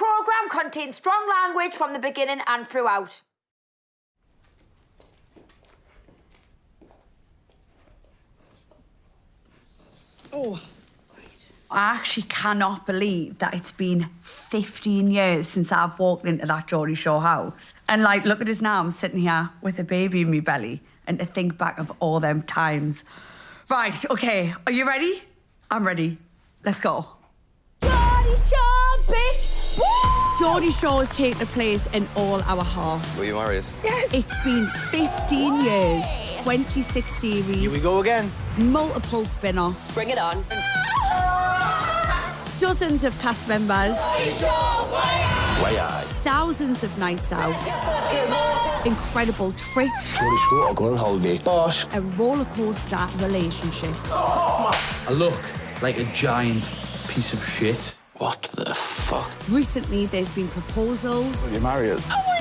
programme contains strong language from the beginning and throughout. Oh, right. I actually cannot believe that it's been 15 years since I've walked into that Geordie Shore house. And, like, look at us now, I'm sitting here with a baby in my belly, and to think back of all them times. Right, OK, are you ready? I'm ready. Let's go. Geordie Shore, bitch! Woo! Geordie Shore has taken a place in all our hearts. Were you married? Yes. It's been 15 years, 26 series. Here we go again. Multiple spin-offs. Bring it on. Dozens of cast members. Way aye. Thousands of nights out. Incredible trips. Geordie Shore, I'll go on holiday. Bosh. A rollercoaster relationship. I look like a giant piece of shit. What the fuck? Recently, there's been proposals. Will you marry us? Oh my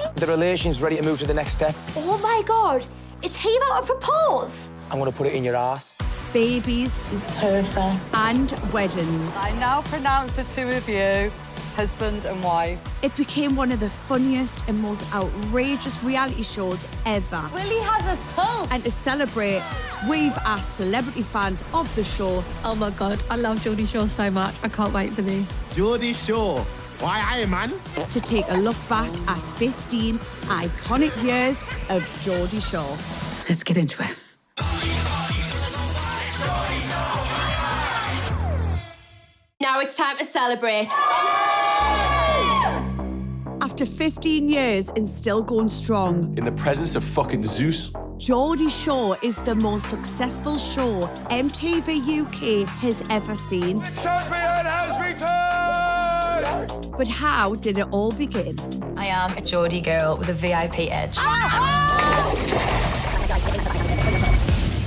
God! The relation's ready to move to the next step. Oh my God, is he about to propose? I'm gonna put it in your ass. Babies. Perfect. And weddings. I now pronounce the two of you husband and wife. It became one of the funniest and most outrageous reality shows ever. Willie has a pulse. And to celebrate, we've asked celebrity fans of the show. Oh my God, I love Geordie Shore so much. I can't wait for this. Geordie Shore. Why, aye, man. To take a look back at 15 iconic years of Geordie Shore. Let's get into it. Now it's time to celebrate. After 15 years and still going strong, In the presence of fucking Zeus. Geordie Shore is the most successful show MTV UK has ever seen. Champion has returned! But how did it all begin? I am a Geordie girl with a VIP edge.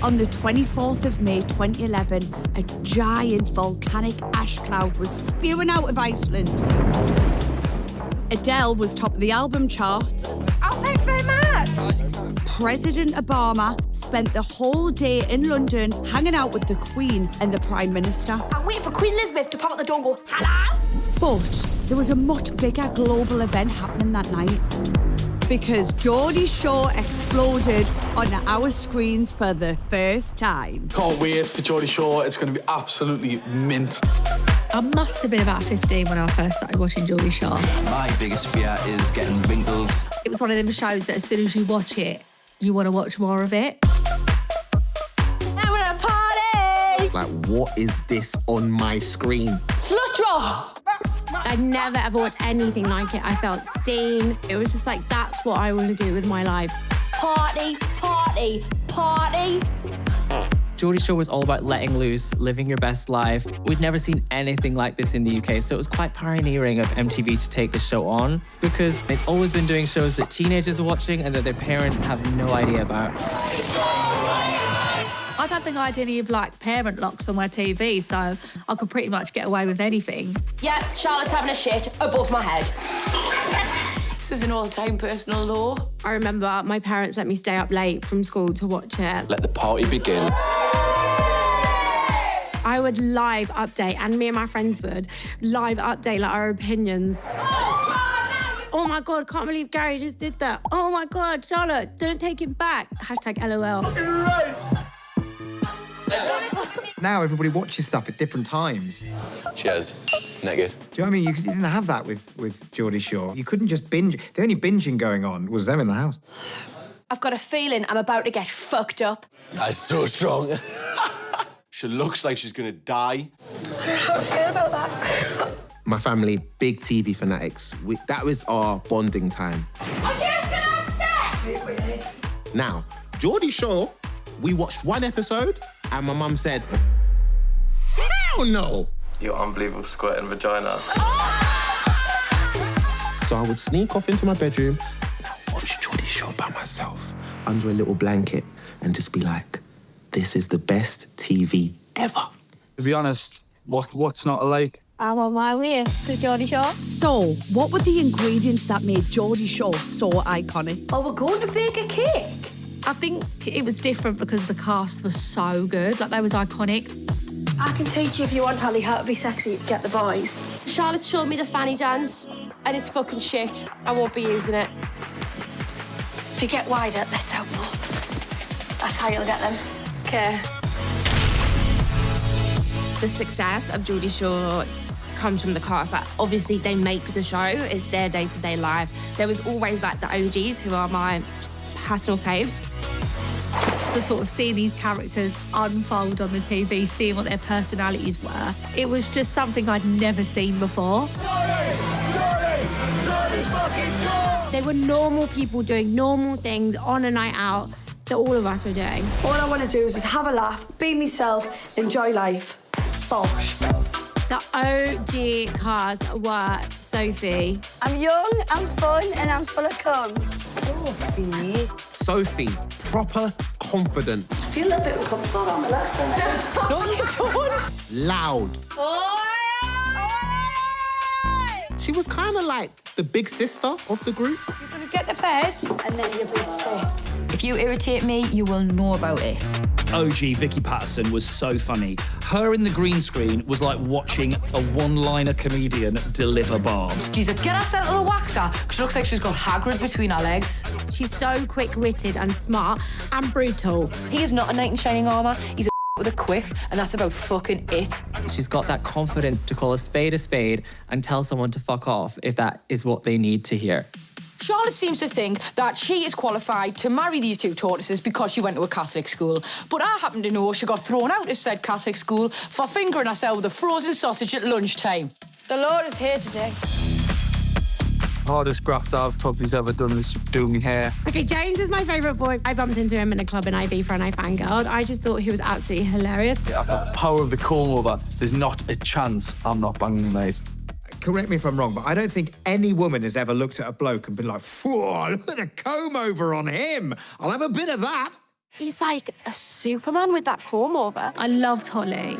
On the 24th of May 2011, a giant volcanic ash cloud was spewing out of Iceland. Adele was top of the album charts. Oh, thanks very much. President Obama spent the whole day in London hanging out with the Queen and the Prime Minister. I'm waiting for Queen Elizabeth to pop out the door and go, hello? But there was a much bigger global event happening that night. Because Geordie Shore exploded on our screens for the first time. Can't wait for Geordie Shore. It's going to be absolutely mint. I must have been about 15 when I first started watching Geordie Shore. My biggest fear is getting wrinkles. It was one of them shows that as soon as you watch it, you want to watch more of it. Now we're at a party! Like, what is this on my screen? Slut drop. I'd never ever watched anything like it. I felt seen. It was just like, that's what I want to do with my life. Party, party, party. Geordie Shore was all about letting loose, living your best life. We'd never seen anything like this in the UK, so it was quite pioneering of MTV to take the show on, because it's always been doing shows that teenagers are watching and that their parents have no idea about. I don't think I had any of like parent locks on my TV, so I could pretty much get away with anything. Yeah, Charlotte's having a shit above my head. This is an all-time personal law. I remember my parents let me stay up late from school to watch it. Let the party begin. I would live update, and me and my friends would live update like our opinions. Oh my God, can't believe Gary just did that. Oh my God, Charlotte, don't take it back. Hashtag LOL. Now everybody watches stuff at different times. Cheers. Naked. Do you know what I mean? You didn't have that with Geordie Shore. You couldn't just binge. The only binging going on was them in the house. I've got a feeling I'm about to get fucked up. That's so strong. She looks like she's gonna die. I don't know how to feel about that. My family, big TV fanatics. That was our bonding time. I'm just gonna upset. Now, Geordie Shore, we watched one episode and my mum said, hell no! Your unbelievable squirting vagina. So I would sneak off into my bedroom and I'd watch Geordie Shore by myself under a little blanket and just be like, this is the best TV ever. To be honest, what's not like? I'm on my way to Geordie Shore. So, what were the ingredients that made Geordie Shore so iconic? Oh, we're going to bake a cake. I think it was different because the cast was so good. Like, they was iconic. I can teach you if you want, Holly, how to be sexy, get the boys. Charlotte showed me the fanny dance, and it's fucking shit. I won't be using it. If you get wider, let's open up. That's how you'll get them. Okay. The success of Geordie Shore comes from the cast. Like, obviously, they make the show. It's their day-to-day life. There was always, like, the OGs, who are my personal faves. To sort of see these characters unfold on the TV, seeing what their personalities were, it was just something I'd never seen before. They were normal people doing normal things on a night out that all of us were doing. All I want to do is just have a laugh, be myself, enjoy life. Bosh. The OG cast were Sophie. I'm young, I'm fun, and I'm full of cum. Sophie, proper, confident. I feel a little bit uncomfortable on the left. No, you don't. Loud. She was kind of like the big sister of the group. You're going to get the bed, and then you'll be sick. If you irritate me, you will know about it. OG Vicky Patterson was so funny. Her in the green screen was like watching a one-liner comedian deliver bars. She's a get her sent to the waxer, because she looks like she's got Hagrid between her legs. She's so quick-witted and smart and brutal. He is not a knight in shining armour. He's a with a quiff, and that's about fucking it. She's got that confidence to call a spade and tell someone to fuck off if that is what they need to hear. Charlotte seems to think that she is qualified to marry these two tortoises because she went to a Catholic school. But I happen to know she got thrown out of said Catholic school for fingering herself with a frozen sausage at lunchtime. The Lord is here today. Hardest graft I've probably ever done is doing my hair. Okay, James is my favourite boy. I bumped into him in a club in Ibiza and I fangirled. I just thought he was absolutely hilarious. I've got power of the comb over. There's not a chance I'm not banging the maid. Correct me if I'm wrong, but I don't think any woman has ever looked at a bloke and been like, "Whoa, look at the comb over on him. I'll have a bit of that." He's like a Superman with that comb over. I loved Holly.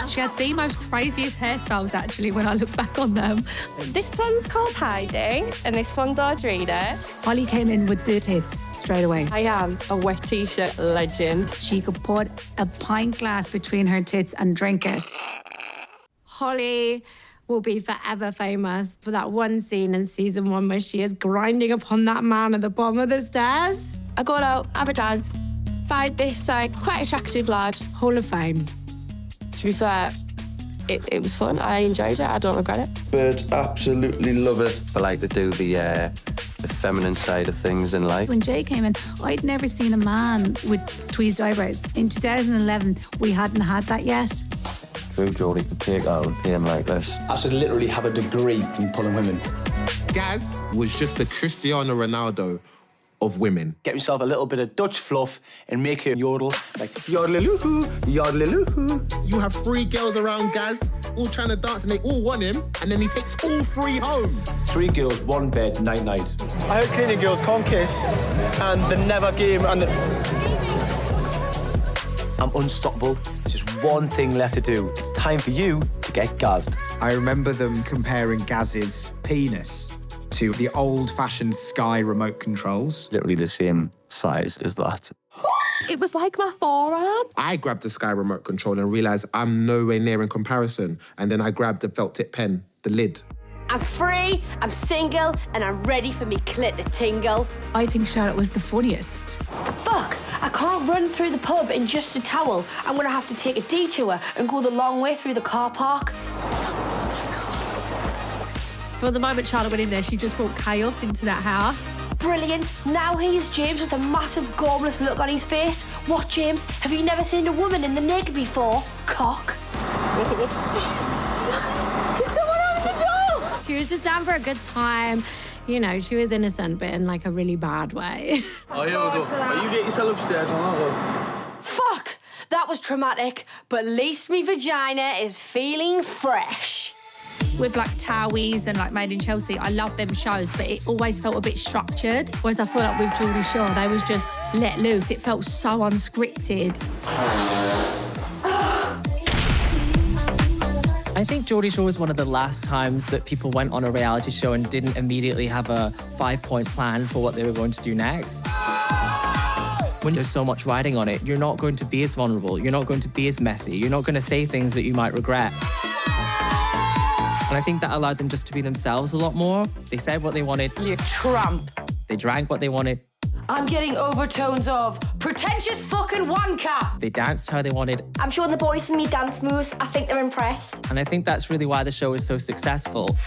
She had the most craziest hairstyles, actually, when I look back on them. This one's called Heidi, and this one's Audrina. Holly came in with the tits straight away. I am a wet T-shirt legend. She could put a pint glass between her tits and drink it. Holly will be forever famous for that one scene in season 1 where she is grinding upon that man at the bottom of the stairs. I got out, have a dance, find this quite attractive lad. Hall of Fame. To be fair, it was fun. I enjoyed it. I don't regret it. Birds absolutely love it. I like to do the feminine side of things in life. When Jay came in, I'd never seen a man with tweezed eyebrows. In 2011, we hadn't had that yet. True, Geordie could take out a game like this. I should literally have a degree in pulling women. Gaz was just the Cristiano Ronaldo of women. Get yourself a little bit of Dutch fluff and make her yodel, like yodeliloo-hoo, yodeliloo-hoo. You have 3 girls around Gaz, all trying to dance, and they all want him, and then he takes all 3 home. 3 girls, 1 bed, night-night. I heard cleaning girls can't kiss, and they never game, and I'm unstoppable. There's just one thing left to do. It's time for you to get gazzed. I remember them comparing Gaz's penis to the old-fashioned Sky remote controls. Literally the same size as that. It was like my forearm. I grabbed the Sky remote control and realised I'm nowhere near in comparison. And then I grabbed the felt tip pen, the lid. I'm free, I'm single, and I'm ready for me clit to tingle. I think Charlotte was the funniest. Fuck, I can't run through the pub in just a towel. I'm gonna have to take a detour and go the long way through the car park. From the moment Charlotte went in there, she just brought chaos into that house. Brilliant. Now here's James with a massive gormless look on his face. What, James? Have you never seen a woman in the naked before? Cock. Did someone open the door? She was just down for a good time. You know, she was innocent, but in like a really bad way. Oh, here we go. Oh, you get yourself upstairs, Fuck! That was traumatic, but at least me vagina is feeling fresh. With like Towies and like Made in Chelsea, I love them shows, but it always felt a bit structured. Whereas I feel like with Geordie Shore, they was just let loose. It felt so unscripted. I think Geordie Shore was one of the last times that people went on a reality show and didn't immediately have a 5-point plan for what they were going to do next. When there's so much riding on it, you're not going to be as vulnerable, you're not going to be as messy, you're not going to say things that you might regret. And I think that allowed them just to be themselves a lot more. They said what they wanted. You tramp. They drank what they wanted. I'm getting overtones of pretentious fucking wanker. They danced how they wanted. I'm showing the boys some of me dance moves. I think they're impressed. And I think that's really why the show is so successful.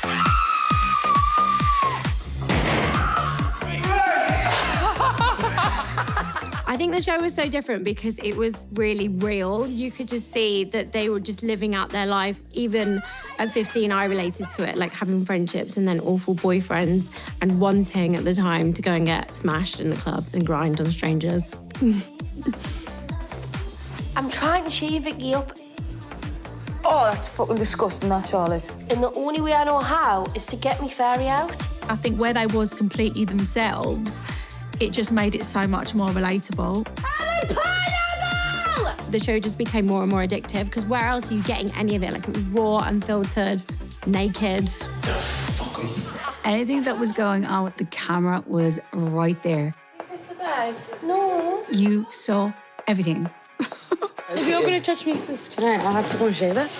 I think the show was so different because it was really real. You could just see that they were just living out their life. Even at 15, I related to it, like having friendships and then awful boyfriends and wanting at the time to go and get smashed in the club and grind on strangers. I'm trying to cheer Vicky up. Oh, that's fucking disgusting, that, Charlotte. And the only way I know how is to get me fairy out. I think where they was completely themselves, it just made it so much more relatable. The show just became more and more addictive because where else are you getting any of it? Like, it was raw, unfiltered, naked. Anything that was going on with the camera was right there. Where's the bag? No. You saw everything. If you're going to touch me tonight, I'll have to go and shave it.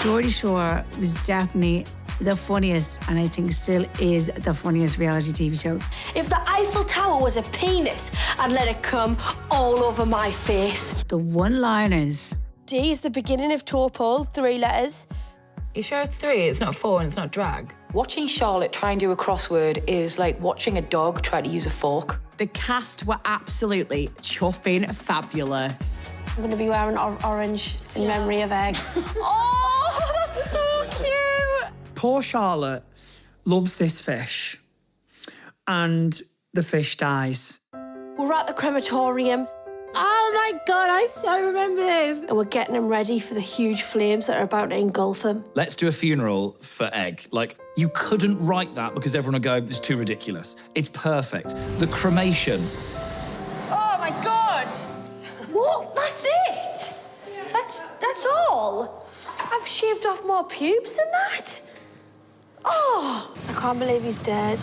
Geordie Shore was definitely the funniest, and I think still is the funniest reality TV show. If the Eiffel Tower was a penis, I'd let it come all over my face. The one-liners. D is the beginning of Torpol, 3 letters. You sure it's 3? It's not 4 and it's not drag? Watching Charlotte try and do a crossword is like watching a dog try to use a fork. The cast were absolutely chuffing fabulous. I'm going to be wearing orange in memory of Egg. Oh, that's so cute! Poor Charlotte loves this fish, and the fish dies. We're at the crematorium. Oh my God, I so remember this. And we're getting him ready for the huge flames that are about to engulf him. Let's do a funeral for Egg. Like, you couldn't write that because everyone would go, it's too ridiculous. It's perfect. The cremation. Oh my God! What? That's it? That's all? I've shaved off more pubes than that? Oh! I can't believe he's dead.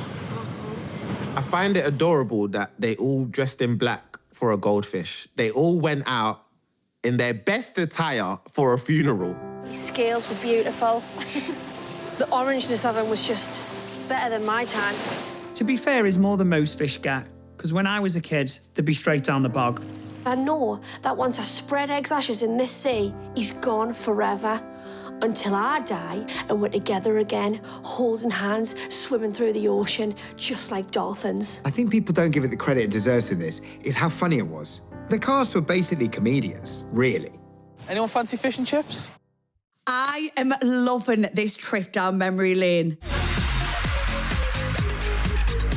I find it adorable that they all dressed in black for a goldfish. They all went out in their best attire for a funeral. His scales were beautiful. The orangeness of him was just better than my time. To be fair, is more than most fish get, because when I was a kid, they'd be straight down the bog. I know that once I spread Egg's ashes in this sea, he's gone forever. Until I die and we're together again, holding hands, swimming through the ocean, just like dolphins. I think people don't give it the credit it deserves in this, is how funny it was. The cast were basically comedians, really. Anyone fancy fish and chips? I am loving this trip down memory lane.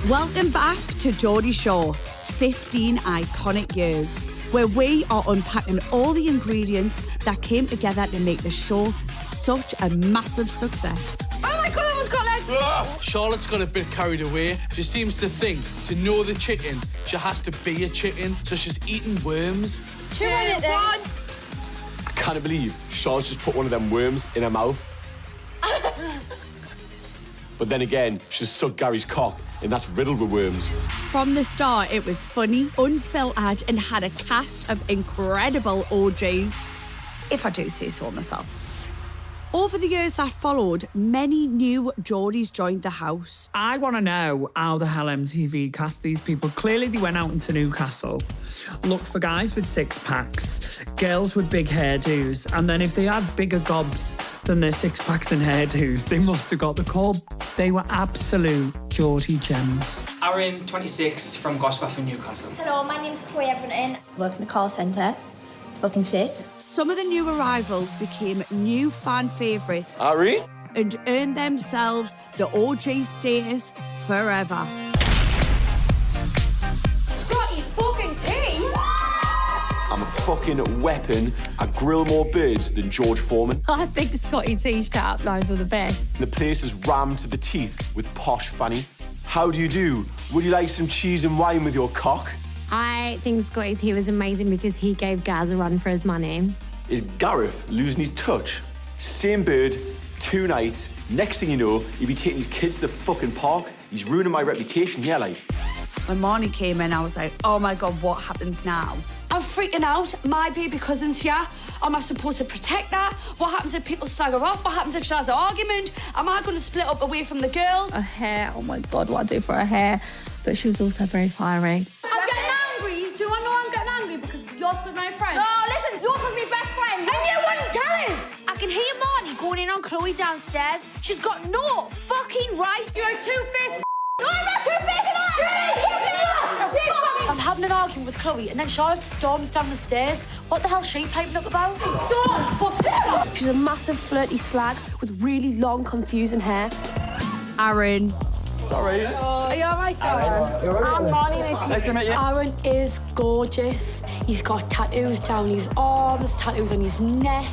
Welcome back to Geordie Shore, 15 iconic years, where we are unpacking all the ingredients that came together to make the show such a massive success. Oh my God, that one's got legs! Charlotte's got a bit carried away. She seems to think to know the chicken, she has to be a chicken, so she's eating worms. Chew on it then. I can't believe Charlotte's just put one of them worms in her mouth. But then again, she's sucked Gary's cock, and that's riddled with worms. From the start, it was funny, unfiltered, and had a cast of incredible OGs, if I do say so myself. Over the years that followed, many new Geordies joined the house. I want to know how the hell MTV cast these people. Clearly, they went out into Newcastle, looked for guys with six-packs, girls with big hairdos, and then if they had bigger gobs than their six-packs and hairdos, they must have got the call. They were absolute Geordie gems. Aaron, 26, from Gosforth in Newcastle. Hello, my name's Chloe Everton. I work in a call centre. It's fucking shit. Some of the new arrivals became new fan favourites. Ari? And earned themselves the OG status forever. Scotty fucking T! I'm a fucking weapon. I grill more birds than George Foreman. I think Scotty T's cat lines were the best. The place is rammed to the teeth with posh Fanny. How do you do? Would you like some cheese and wine with your cock? I think Scotty T was amazing because he gave Gaz a run for his money. Is Gareth losing his touch? Same bird, 2 nights. Next thing you know, he'll be taking his kids to the fucking park. He's ruining my reputation here, like. When Marnie came in, I was like, oh my God, what happens now? I'm freaking out. My baby cousin's here. Am I supposed to protect her? What happens if people slag her off? What happens if she has an argument? Am I going to split up away from the girls? Her hair, oh my God, what I do for her hair. But she was also very fiery. I'm getting angry. Do I know I'm getting angry because you're supposed to be my friend? No, listen, you're supposed to be best friend. And you wouldn't tell us! I can hear Marnie going in on Chloe downstairs. She's got no fucking right. You're a two-faced. No, I'm not two-faced at all! I'm having an argument with Chloe and then Charlotte storms down the stairs. What the hell's she piping up about? Don't fuck that! She's a massive flirty slag with really long, confusing hair. Aaron. Sorry. Are you all right, Aaron? I'm Marnie. Nice to meet you. Aaron is gorgeous. He's got tattoos down his arms, tattoos on his neck.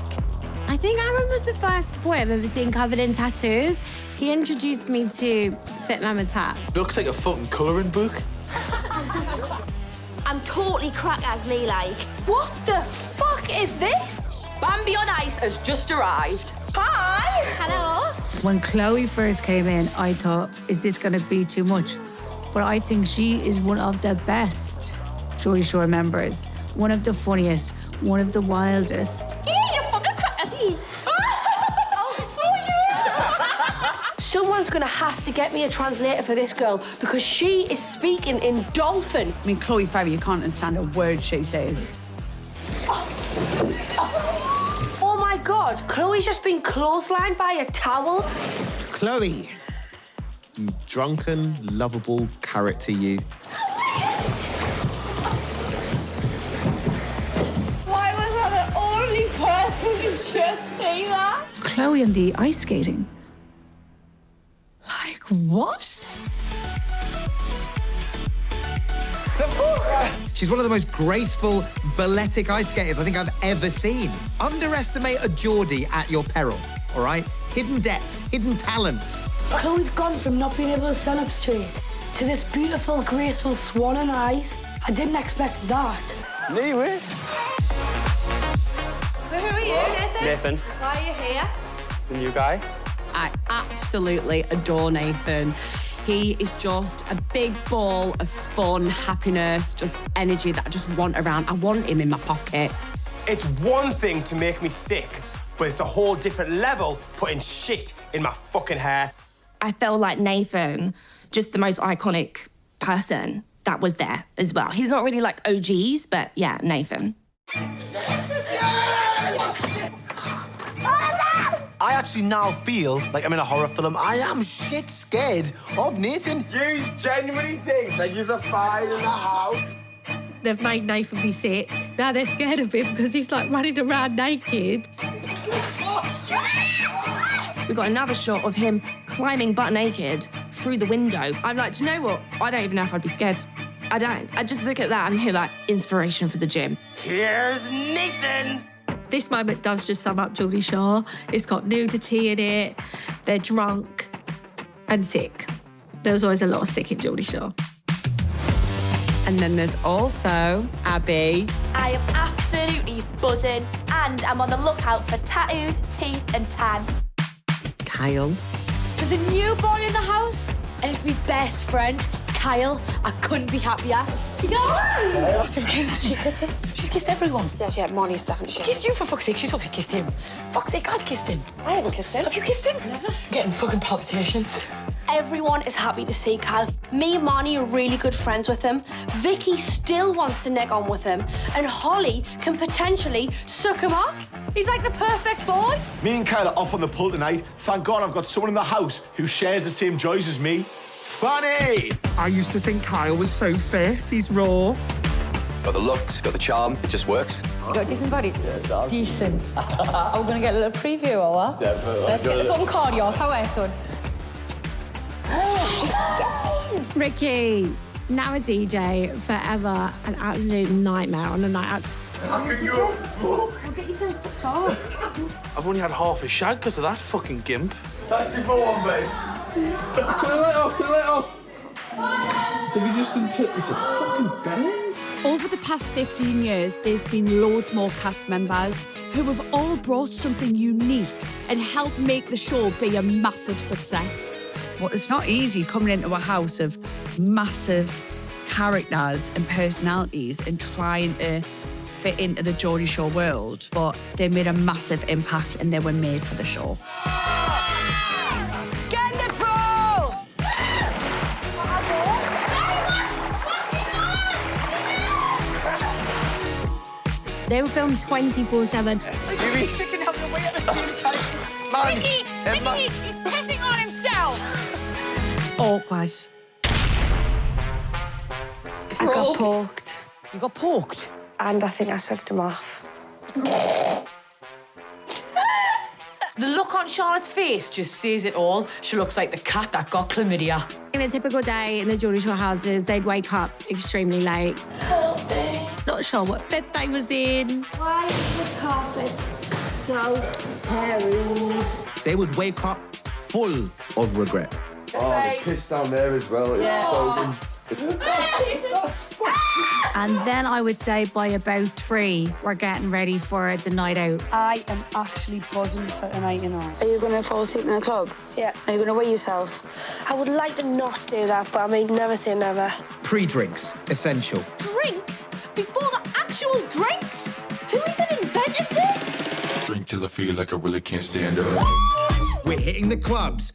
I think Aaron was the first boy I've ever seen covered in tattoos. He introduced me to Fit Mama Tats. Looks like a fucking colouring book. I'm totally crack as me, like. What the fuck is this? Bambi on Ice has just arrived. Hi! Hello. When Chloe first came in, I thought, is this going to be too much? But I think she is one of the best Geordie Shore members. One of the funniest, one of the wildest. Yeah, you fucking crack as he. Someone's gonna have to get me a translator for this girl because she is speaking in dolphin. I mean, Chloe Ferry, you can't understand a word she says. Oh my God, Chloe's just been clotheslined by a towel. Chloe, you drunken, lovable character, you. Why was I the only person to just say that? Chloe and the ice skating. Like, what? She's one of the most graceful, balletic ice skaters I think I've ever seen. Underestimate a Geordie at your peril, all right? Hidden depths, hidden talents. Chloe's gone from not being able to stand up straight to this beautiful, graceful swan on the ice. I didn't expect that. No, you weren't. Who are you, Nathan? Nathan. Why are you here? The new guy. I absolutely adore Nathan. He is just a big ball of fun, happiness, just energy that I just want around. I want him in my pocket. It's one thing to make me sick, but it's a whole different level putting shit in my fucking hair. I felt like Nathan, just the most iconic person that was there as well. He's not really like OGs, but yeah, Nathan. I actually now feel like I'm in a horror film. I am shit scared of Nathan. You genuinely think that you're fine in the house? They've made Nathan be sick. Now they're scared of him because he's like running around naked. We got another shot of him climbing butt naked through the window. I'm like, do you know what? I don't even know if I'd be scared. I don't. I just look at that and hear like inspiration for the gym. Here's Nathan. This moment does just sum up Geordie Shore. It's got nudity in it. They're drunk and sick. There was always a lot of sick in Geordie Shore. And then there's also Abby. I am absolutely buzzing and I'm on the lookout for tattoos, teeth and tan. Kyle. There's a new boy in the house and it's my best friend, Kyle. I couldn't be happier. No! She kissed him. She's kissed everyone. Yeah, Marnie's definitely Kissed you, for fuck's sake. She's obviously kissed him. Fuck's sake, I've kissed him. I haven't kissed him. Have you kissed him? Never. Getting fucking palpitations. Everyone is happy to see Kyle. Me and Marnie are really good friends with him. Vicky still wants to neg on with him. And Holly can potentially suck him off. He's like the perfect boy. Me and Kyle are off on the pull tonight. Thank God I've got someone in the house who shares the same joys as me. Funny! I used to think Kyle was so fit. He's raw. Got the looks, got the charm, it just works. You got a decent body? Yeah, it's hard. Decent. Are we going to get a little preview or what? Definitely. Let's get the fucking cardio. How are you, son? Ricky, now a DJ, forever an absolute nightmare on a night out. How can you fuck? Get yourself fucked off. I've only had half a shag because of that fucking gimp. That's it for one, babe. Turn the light off, turn the light off. So if you just didn't took this a fucking bang? Over the past 15 years, there's been loads more cast members who have all brought something unique and helped make the show be a massive success. But it's not easy coming into a house of massive characters and personalities and trying to fit into the Geordie Shore world, but they made a massive impact and they were made for the show. Get in the pool! They were filmed 24/7. She can have the way at the same time. Ricky, he's pissing on himself. Awkward. I got poked. You got poked? And I think I sucked him off. The look on Charlotte's face just says it all. She looks like the cat that got chlamydia. In a typical day in the Geordie Shore houses, they'd wake up extremely late. Not sure what bed they was in. Why is the carpet so hairy? They would wake up full of regret. Oh, there's piss down there as well. It's soaking. And then I would say by about 3, we're getting ready for the night out. I am actually buzzing for tonight, you know. Are you going to fall asleep in the club? Yeah. Are you going to weigh yourself? I would like to not do that, but I mean, never say never. Pre-drinks, essential. Drinks? Before the actual drinks? Who even invented this? Drink till I feel like I really can't stand up. We're hitting the clubs.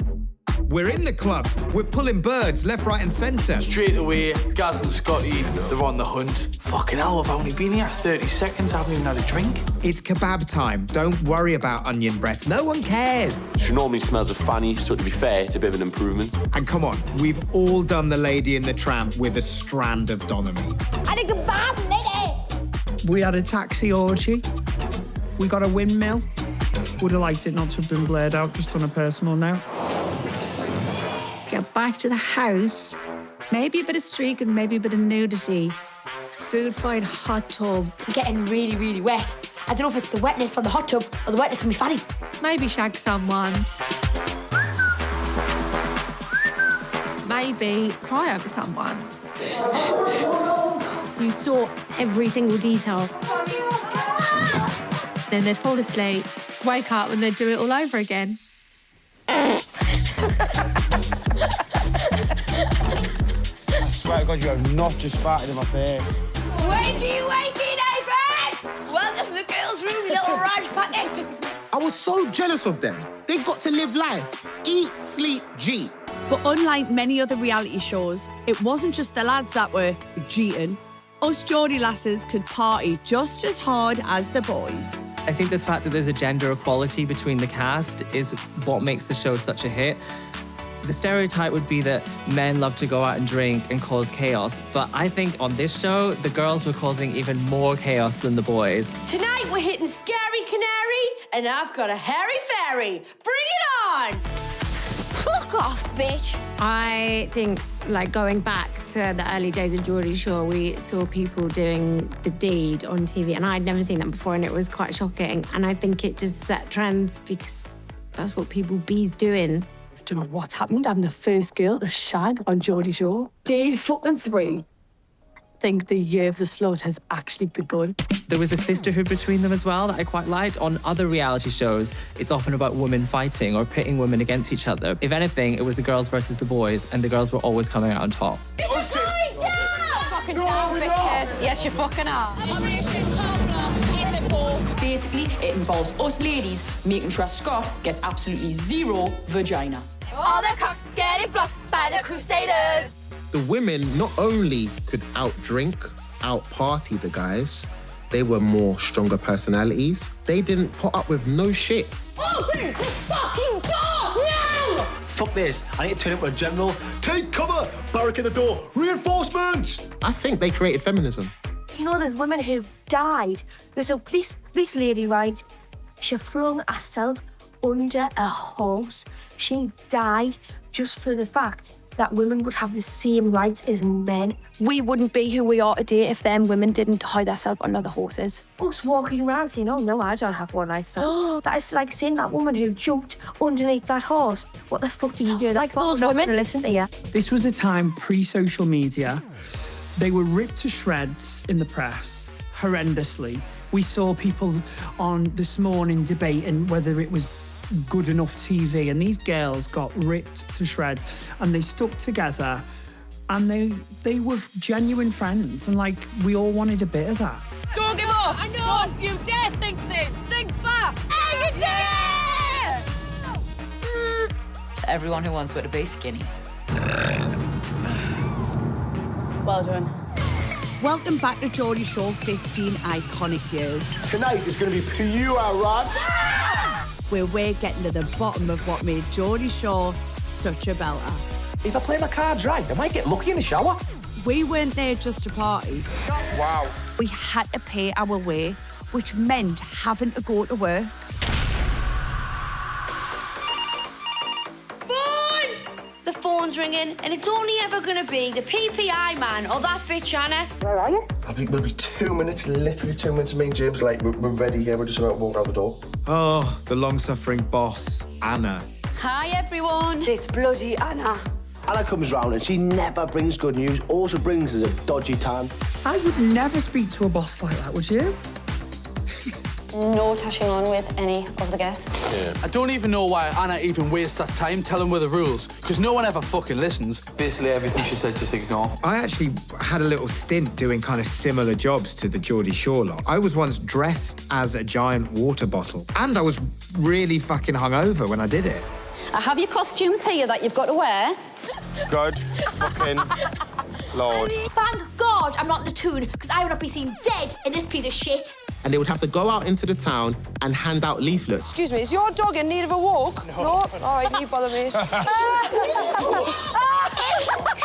We're in the clubs. We're pulling birds left, right, and centre. Straight away, Gaz and Scotty, they're on the hunt. Fucking hell, I've only been here 30 seconds, I haven't even had a drink. It's kebab time. Don't worry about onion breath. No one cares. She normally smells of fanny, so to be fair, it's a bit of an improvement. And come on, we've all done the Lady in the Tramp with a strand of Donomy. And a kebab, lady! We had a taxi orgy. We got a windmill. Would have liked it not to have been blared out, just on a personal note. Get back to the house, maybe a bit of streak and maybe a bit of nudity. Food fight, hot tub. Getting really, really wet. I don't know if it's the wetness from the hot tub or the wetness from my fanny. Maybe shag someone. Maybe cry over someone. You saw every single detail. Then they'd fall asleep, wake up and they'd do it all over again. I swear to God, you have not just farted in my face. Wakey, wakey, neighbours! Welcome to the girls' room, you little Raj packets. I was so jealous of them. They got to live life. Eat, sleep, G. But unlike many other reality shows, it wasn't just the lads that were cheating. Us Geordie lasses could party just as hard as the boys. I think the fact that there's a gender equality between the cast is what makes the show such a hit. The stereotype would be that men love to go out and drink and cause chaos, but I think on this show, the girls were causing even more chaos than the boys. Tonight we're hitting Scary Canary, and I've got a hairy fairy. Bring it on! Fuck off, bitch! I think, like, going back to the early days of Geordie Shore, we saw people doing the deed on TV, and I'd never seen that before, and it was quite shocking. And I think it just set trends because that's what people be's doing. I don't know what happened. I'm the first girl to shag on Geordie Shore. Day fucking 3. I think the year of the slut has actually begun. There was a sisterhood between them as well that I quite liked. On other reality shows, it's often about women fighting or pitting women against each other. If anything, it was the girls versus the boys, and the girls were always coming out on top. Fucking down, Vickers. Yes, you fucking are. Basically, it involves us ladies making sure Scott gets absolutely 0 vagina. All the cocks getting blocked by the Crusaders. The women not only could out-drink, out-party the guys, they were more stronger personalities. They didn't put up with no shit. Open the fucking door now! Fuck this. I need to turn up with a general. Take cover! Barrack in the door. Reinforcements! I think they created feminism. You know, there's women who've died. There's this lady, right? She flung herself under a horse. She died just for the fact that women would have the same rights as men. We wouldn't be who we are today if them women didn't hide themselves under the horses. Us walking around saying, oh no, I don't have one night stands. That is like saying that woman who jumped underneath that horse. What the fuck do you do? Like those women. Listen to you. This was a time pre-social media They were ripped to shreds in the press, horrendously. We saw people on This Morning debating whether it was good enough TV, and these girls got ripped to shreds, and they stuck together, and they were genuine friends, and like we all wanted a bit of that. Don't give up! I know! Don't you dare think thin! Think fat! Hey, you did it! To everyone who wants to be skinny. Well done. Welcome back to Geordie Shore 15 iconic years. Tonight is going to be pure Raj. Where we're getting to the bottom of what made Geordie Shore such a belter. If I play my cards right, I might get lucky in the shower. We weren't there just to party. Wow. We had to pay our way, which meant having to go to work. The phone's ringing, and it's only ever going to be the PPI man or that bitch Anna. Where are you? I think we'll be 2 minutes, literally 2 minutes. Me and James are late. We're ready, yeah. We're just about to walk out the door. Oh, the long-suffering boss, Anna. Hi, everyone. It's bloody Anna. Anna comes round and she never brings good news. All she brings is a dodgy tan. I would never speak to a boss like that, would you? No touching on with any of the guests. Yeah. I don't even know why Anna even wastes that time telling her the rules, because no one ever fucking listens. Basically, everything she said, just ignore. I actually had a little stint doing kind of similar jobs to the Geordie Shore lot. I was once dressed as a giant water bottle, and I was really fucking hungover when I did it. I have your costumes here that you've got to wear. Good fucking Lord. Thank God I'm not in the tune, because I would not be seen dead in this piece of shit. And they would have to go out into the town and hand out leaflets. Excuse me, is your dog in need of a walk? No. All right, you bother me.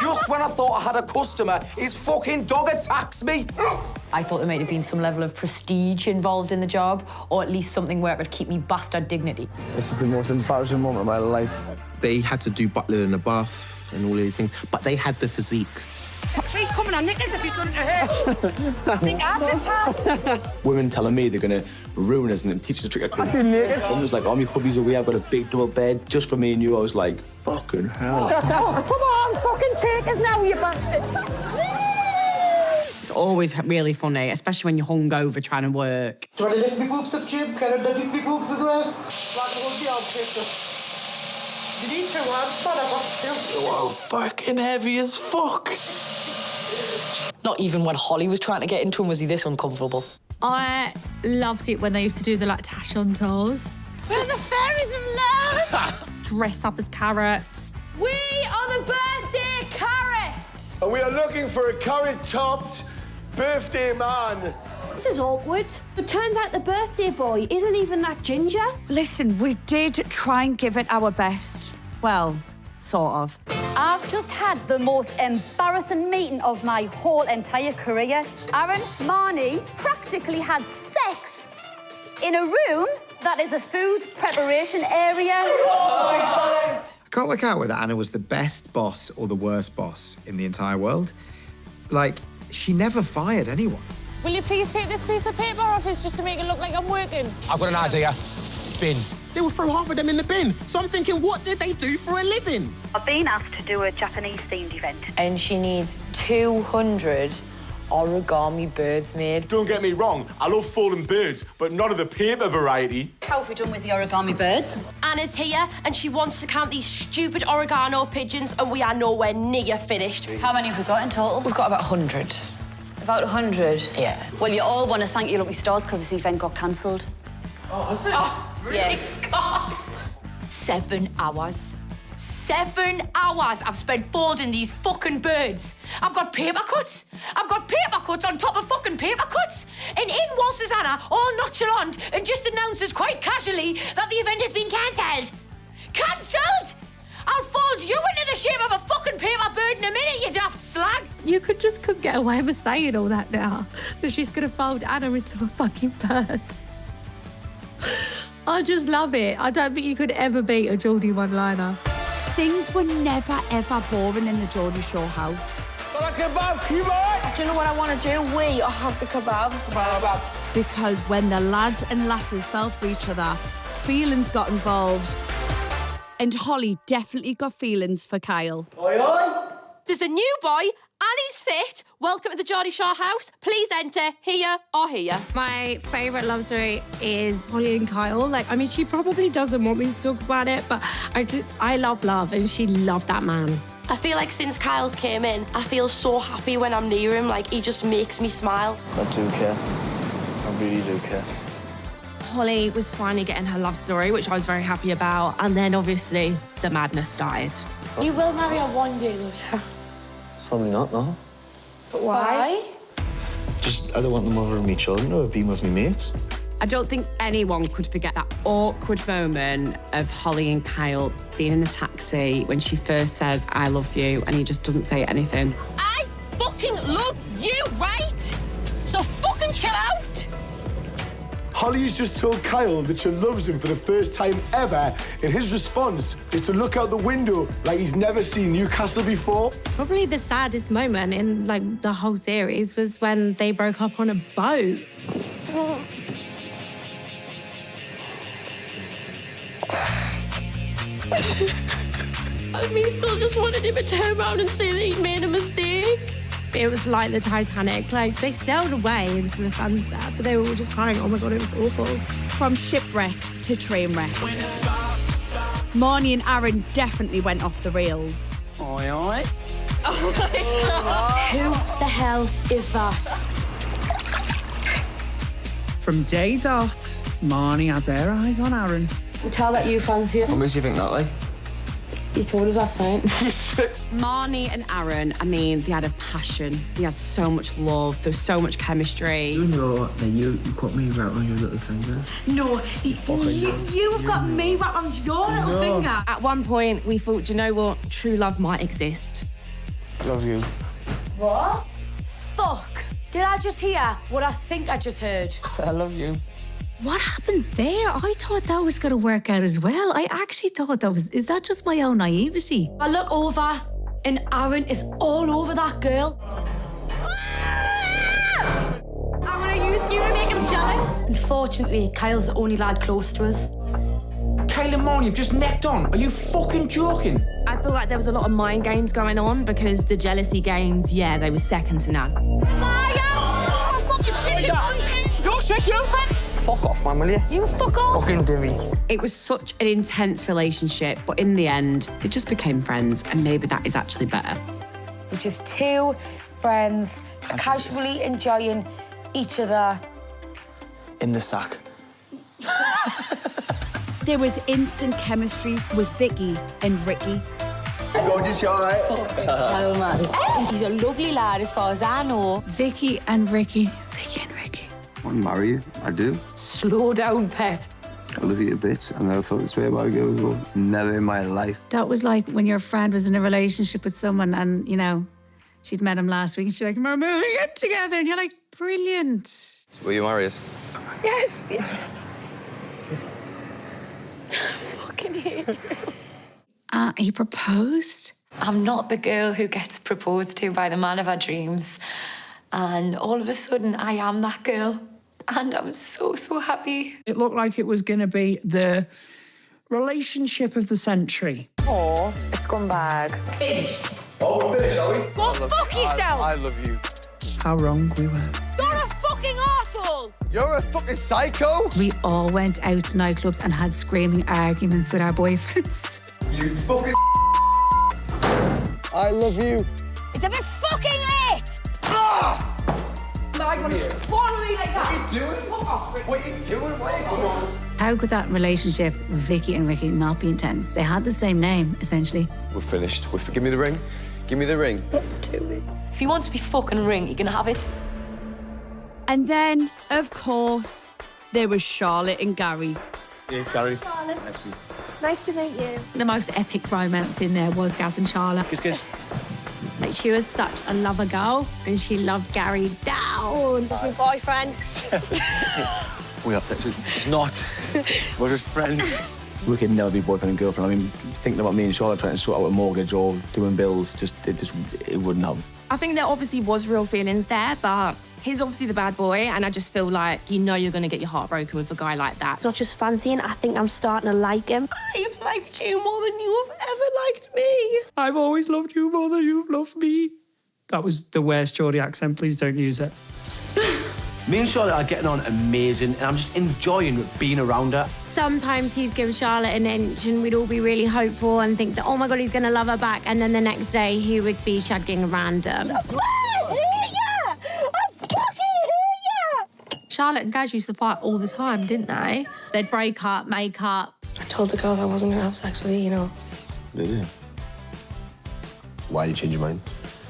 Just when I thought I had a customer, his fucking dog attacks me. I thought there might have been some level of prestige involved in the job, or at least something where it could keep me bastard dignity. This is the most embarrassing moment of my life. They had to do butler in the buff and all of these things, but they had the physique. She's coming on knickers if you've done it to her. I think I just have. Women telling me they're going to ruin us and teach us a trick. I am just like, all my hubbies away, I've got a big double bed just for me and you. I was like, fucking hell. Come on, fucking take us now, you bastard. It's always really funny, especially when you're hungover trying to work. Do you want to lift me boobs up, James? Can I lift me boobs as well? You need 2 hands, man. I've got 2. Wow, fucking heavy as fuck. Not even when Holly was trying to get into him was he this uncomfortable. I loved it when they used to do the like tash on toes. We're the fairies of love. Dress up as carrots. We are the birthday carrots. And we are looking for a carrot-topped birthday man. This is awkward. It turns out the birthday boy isn't even that ginger. Listen, we did try and give it our best. Well, sort of. I've just had the most embarrassing meeting of my whole entire career. Aaron, Marnie practically had sex in a room that is a food preparation area. I can't work out whether Anna was the best boss or the worst boss in the entire world. Like, she never fired anyone. Will you please take this piece of paper off us just to make it look like I'm working? I've got an idea. Bin. They will throw half of them in the bin. So I'm thinking, what did they do for a living? I've been asked to do a Japanese-themed event. And she needs 200 origami birds made. Don't get me wrong, I love folding birds, but not of the paper variety. How have we done with the origami birds? Anna's here and she wants to count these stupid oregano pigeons and we are nowhere near finished. How many have we got in total? We've got about 100. About 100? Yeah. Well, you all want to thank your lucky stars because this event got cancelled. Oh, has it? Oh, really? Yes. God. 7 hours. 7 hours I've spent folding these fucking birds. I've got paper cuts. I've got paper cuts on top of fucking paper cuts. And in waltzes Anna, all nonchalant, and just announces quite casually that the event has been cancelled. Cancelled? I'll fold you into the shape of a fucking paper bird in a minute, you daft slag. You couldn't get away with saying all that now. That she's going to fold Anna into a fucking bird. I just love it. I don't think you could ever beat a Geordie one-liner. Things were never, ever boring in the Geordie Shore house. Do you know what I want to do? We have the kebab. Because when the lads and lasses fell for each other, feelings got involved. And Holly definitely got feelings for Kyle. Oi, oi! There's a new boy Annie's fit. Welcome to the Geordie Shore house. Please enter here or here. My favourite love story is Holly and Kyle. Like, I mean, she probably doesn't want me to talk about it, but I love love, and she loved that man. I feel like since Kyle's came in, I feel so happy when I'm near him. Like, he just makes me smile. I do care. I really do care. Holly was finally getting her love story, which I was very happy about. And then, obviously, the madness started. You will marry her one day, though, yeah? Probably not, no. But why? Just, I don't want the mother of me children to have been with me mates. I don't think anyone could forget that awkward moment of Holly and Kyle being in the taxi when she first says, I love you, and he just doesn't say anything. I fucking love you, right? So fucking chill out. Holly's just told Kyle that she loves him for the first time ever, and his response is to look out the window like he's never seen Newcastle before. Probably the saddest moment in, like, the whole series was when they broke up on a boat. I mean, still just wanted him to turn around and say that he'd made a mistake. It was like the Titanic. Like, they sailed away into the sunset, but they were all just crying, oh my God, it was awful. From shipwreck to train wreck. Marnie and Aaron definitely went off the rails. Aye, aye. Who the hell is that? From day dot, Marnie had her eyes on Aaron. Tell that you fancy it. What makes you think that, like? He told us last night. Marnie and Aaron, I mean, they had a passion. They had so much love. There was so much chemistry. You know that you put me right on your little finger. No, you've got me wrapped on your little finger. At one point, we thought, you know what? True love might exist. Love you. What? Fuck. Did I just hear what I think I just heard? I love you. What happened there? I thought that was going to work out as well. I actually thought that was... Is that just my own naivety? I look over and Aaron is all over that girl. I'm gonna use you to make him jealous. Unfortunately, Kyle's the only lad close to us. Kyle and Marnie, you've just necked on. Are you fucking joking? I feel like there was a lot of mind games going on because the jealousy games, yeah, they were second to none. I'm fucking shit. You're sick, you friend. Fuck off, man, will you? You fuck off. Fucking divvy. It was such an intense relationship, but in the end, they just became friends, and maybe that is actually better. We're just two friends casually enjoying each other. In the sack. There was instant chemistry with Vicky and Ricky. Gorgeous, you all right? He's a lovely lad as far as I know. Vicky and Ricky. I want to marry you. I do. Slow down, pet. I love you a bit. I've never felt this way about a girl before. Never in my life. That was like when your friend was in a relationship with someone and, you know, she'd met him last week and she's like, we're moving in together. And you're like, brilliant. So will you marry us? Yes. Fucking hate you. He proposed? I'm not the girl who gets proposed to by the man of her dreams. And all of a sudden, I am that girl. And I'm so, so happy. It looked like it was going to be the relationship of the century. Oh, a scumbag. Finished. Oh, we're finished, are we? Go fuck yourself. I love you. How wrong we were. You're a fucking arsehole. You're a fucking psycho. We all went out to nightclubs and had screaming arguments with our boyfriends. You fucking I love you. It's a bit fucking late. Ah! Follow me like that. What are you doing? What are you doing? Why are you going? How could that relationship with Vicky and Ricky not be intense? They had the same name, essentially. We're finished. Give me the ring. Give me the ring. If he wants to be fucking ring, you're gonna have it. And then, of course, there was Charlotte and Gary. Yeah, Gary. Nice to meet you. The most epic romance in there was Gaz and Charlotte. Kiss. Like, she was such a lover girl, and she loved Gary down. It's my boyfriend. It's not. We're just friends. We could never be boyfriend and girlfriend. I mean, thinking about me and Charlotte trying to sort out a mortgage or doing bills, it wouldn't happen. I think there obviously was real feelings there, but he's obviously the bad boy, and I just feel like you know you're going to get your heart broken with a guy like that. It's not just fancying, I think I'm starting to like him. I've liked you more than you have ever liked me. I've always loved you more than you've loved me. That was the worst Geordie accent. Please don't use it. Me and Charlotte are getting on amazing, and I'm just enjoying being around her. Sometimes he'd give Charlotte an inch and we'd all be really hopeful and think that, oh my God, he's going to love her back. And then the next day he would be shagging a random. Charlotte and Gaz used to fight all the time, didn't they? They'd break up, make up. I told the girls I wasn't going to have sex with you, you know. Did you? Why did you change your mind?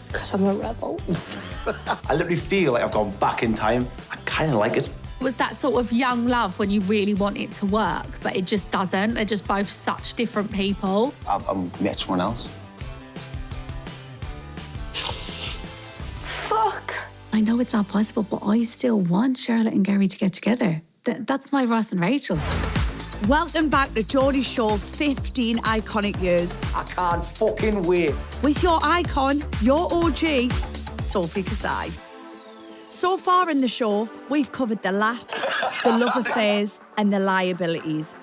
Because I'm a rebel. I literally feel like I've gone back in time. I kind of like it. Was that sort of young love when you really want it to work, but it just doesn't? They're just both such different people. I'm met someone else. Fuck. I know it's not possible, but I still want Charlotte and Gary to get together. That's my Ross and Rachel. Welcome back to Geordie Shore, 15 iconic years. I can't fucking wait. With your icon, your OG, Sophie Kasai. So far in the show, we've covered the laughs, the love affairs and the liabilities.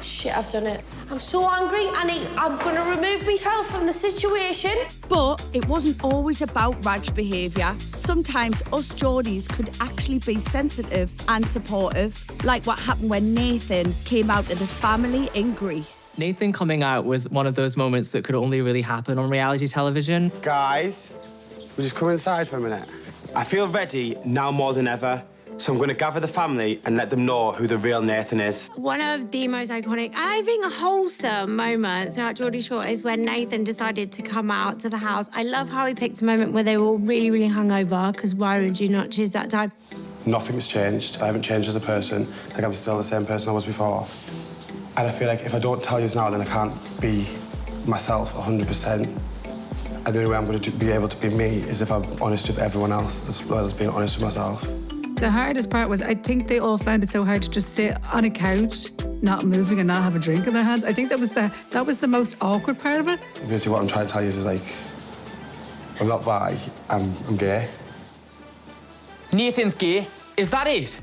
Shit, I've done it. I'm so angry and I'm going to remove myself from the situation. But it wasn't always about Raj behaviour. Sometimes us Geordies could actually be sensitive and supportive, like what happened when Nathan came out to the family in Greece. Nathan coming out was one of those moments that could only really happen on reality television. Guys, we'll just come inside for a minute. I feel ready now more than ever. So I'm going to gather the family and let them know who the real Nathan is. One of the most iconic, I think wholesome moments at Geordie Shore is when Nathan decided to come out to the house. I love how he picked a moment where they were all really, really hungover, because why would you not choose that time? Nothing's changed. I haven't changed as a person. Like, I'm still the same person I was before. And I feel like if I don't tell you now, then I can't be myself 100%. And the only way I'm going to be able to be me is if I'm honest with everyone else, as well as being honest with myself. The hardest part was, I think they all found it so hard to just sit on a couch, not moving and not have a drink in their hands. I think that was the most awkward part of it. Basically, what I'm trying to tell you is like, I'm not bi, I'm gay. Nathan's gay. Is that it?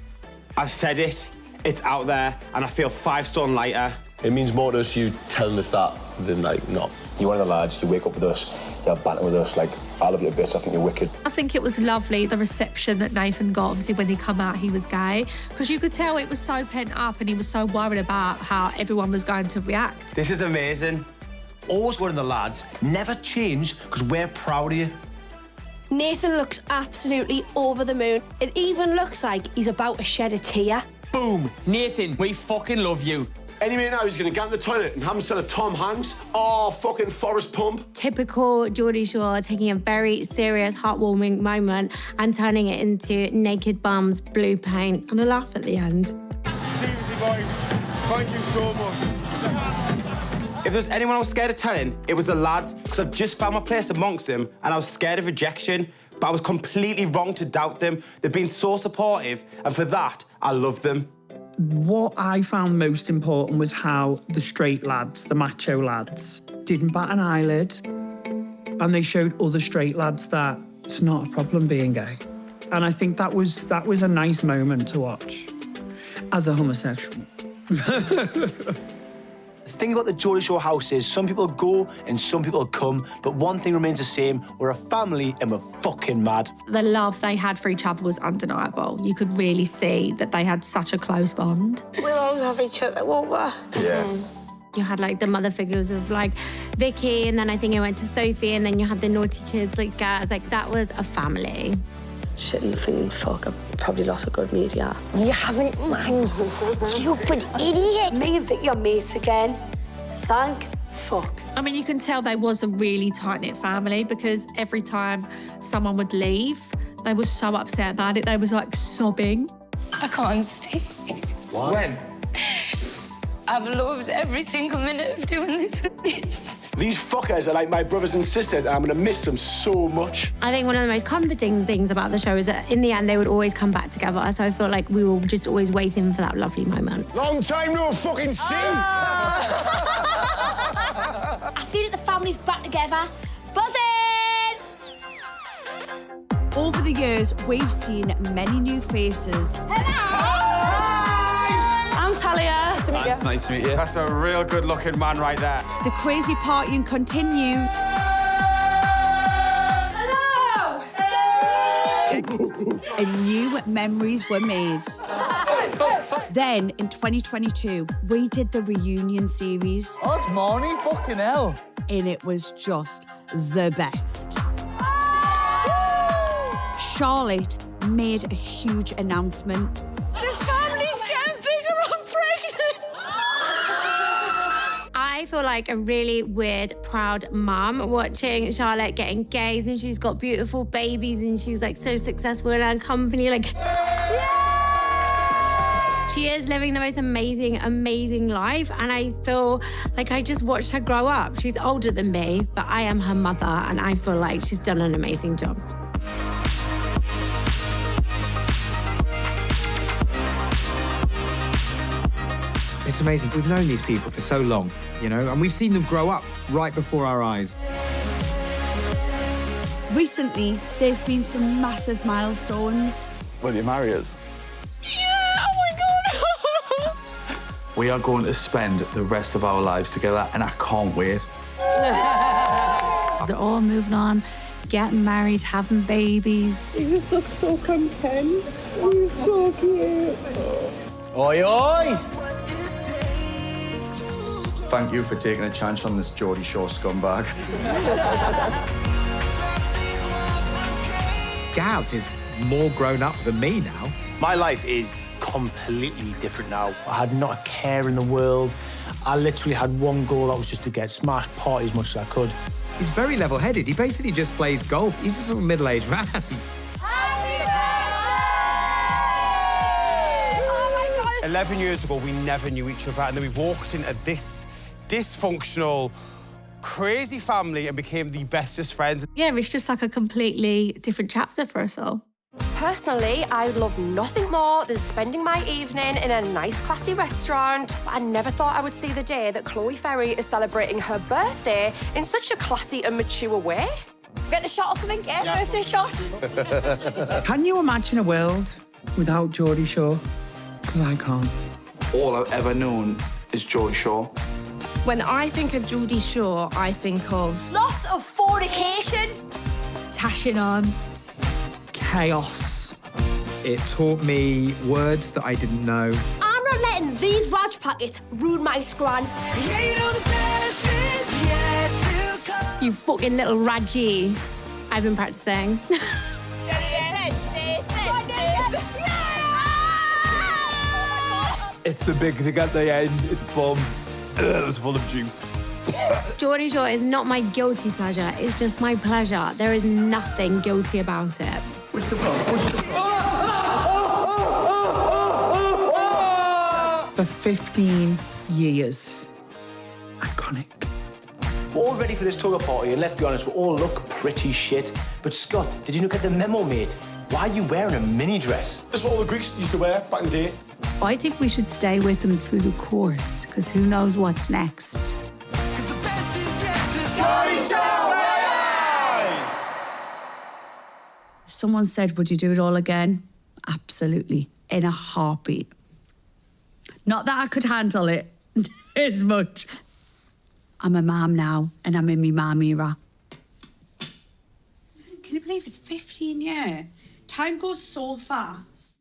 I've said it. It's out there, and I feel 5 stone lighter. It means more to us you telling us that than, like, not. You're one of the lads, you wake up with us, you have banter with us, like, I love you a bit, I think you're wicked. I think it was lovely, the reception that Nathan got, obviously, when he come out, he was gay, because you could tell it was so pent up and he was so worried about how everyone was going to react. This is amazing. Always one of the lads, never change, because we're proud of you. Nathan looks absolutely over the moon. It even looks like he's about to shed a tear. Boom! Nathan, we fucking love you. Any minute now, he's going to get in the toilet and have himself a Tom Hanks or fucking Forrest Pump. Typical Geordie Shore, taking a very serious, heartwarming moment and turning it into naked bums, blue paint, and a laugh at the end. Seriously, boys, thank you so much. If there's anyone I was scared of telling, it was the lads, because I've just found my place amongst them and I was scared of rejection, but I was completely wrong to doubt them. They've been so supportive, and for that, I love them. What I found most important was how the straight lads, the macho lads, didn't bat an eyelid. And they showed other straight lads that it's not a problem being gay. And I think that was a nice moment to watch as a homosexual. The thing about the Geordie Shore house is some people go and some people come, but one thing remains the same. We're a family and we're fucking mad. The love they had for each other was undeniable. You could really see that they had such a close bond. We'll always have each other, won't we? Yeah. You had like the mother figures of like Vicky, and then I think it went to Sophie, and then you had the naughty kids like Gaz. Like that was a family. Shouldn't think, fuck, I probably lost a good media. You haven't, man, stupid idiot. Maybe pick your mates again. Thank fuck. I mean, you can tell they was a really tight-knit family, because every time someone would leave, they were so upset about it. They was like sobbing. I can't stay. What? When? I've loved every single minute of doing this with you. These fuckers are like my brothers and sisters, and I'm going to miss them so much. I think one of the most comforting things about the show is that in the end they would always come back together. So I feel like we were just always waiting for that lovely moment. Long time no fucking see. I feel like the family's back together. Buzzing! Over the years, we've seen many new faces. I'm Talia. Nice to meet you. That's a real good-looking man right there. The crazy partying continued. And new memories were made. Then, in 2022, we did the reunion series. Oh, it's morning, fucking hell. And it was just the best. Charlotte made a huge announcement. The family's getting bigger, I'm pregnant! I feel like a really weird, proud mum watching Charlotte get engaged, and she's got beautiful babies, and she's like so successful in her company. Like, she is living the most amazing life, and I feel like I just watched her grow up. She's older than me, but I am her mother, and I feel like she's done an amazing job. It's amazing. We've known these people for so long, you know, and we've seen them grow up right before our eyes. Recently, there's been some massive milestones. Will you marry us? Yeah, oh my God! We are going to spend the rest of our lives together, and I can't wait. They're all moving on, getting married, having babies. You just look so content. You're so cute. Oi, oi! Thank you for taking a chance on this Geordie Shore scumbag. Gaz is more grown up than me now. My life is completely different now. I had not a care in the world. I literally had one goal, that was just to get smashed party as much as I could. He's very level-headed. He basically just plays golf. He's a sort of middle-aged man. 11 years ago, we never knew each other, and then we walked into this dysfunctional, crazy family and became the bestest friends. Yeah, it's just like a completely different chapter for us all. Personally, I would love nothing more than spending my evening in a nice, classy restaurant. But I never thought I would see the day that Chloe Ferry is celebrating her birthday in such a classy and mature way. Get a shot or something, yeah? Birthday shot. Can you imagine a world without Geordie Shore? Because I can't. All I've ever known is Geordie Shore. When I think of Geordie Shore, I think of Lots of fornication. Tashing on. Chaos. It taught me words that I didn't know. I'm not letting these Raj packets ruin my scran. You fucking little Raji. I've been practicing. It's the big thing at the end. It's bomb. It's full of juice. Geordie Shore is not my guilty pleasure, it's just my pleasure. There is nothing guilty about it. Push the button. For 15 years. Iconic. We're all ready for this toga party, and let's be honest, we all look pretty shit. But Scott, did you not get the memo, mate? Why are you wearing a mini dress? That's what all the Greeks used to wear back in the day. I think we should stay with them through the course, because who knows what's next. If someone said, would you do it all again? Absolutely, in a heartbeat. Not that I could handle it as much. I'm a mum now, and I'm in my mum era. Can you believe it's 15 years? Time goes so fast.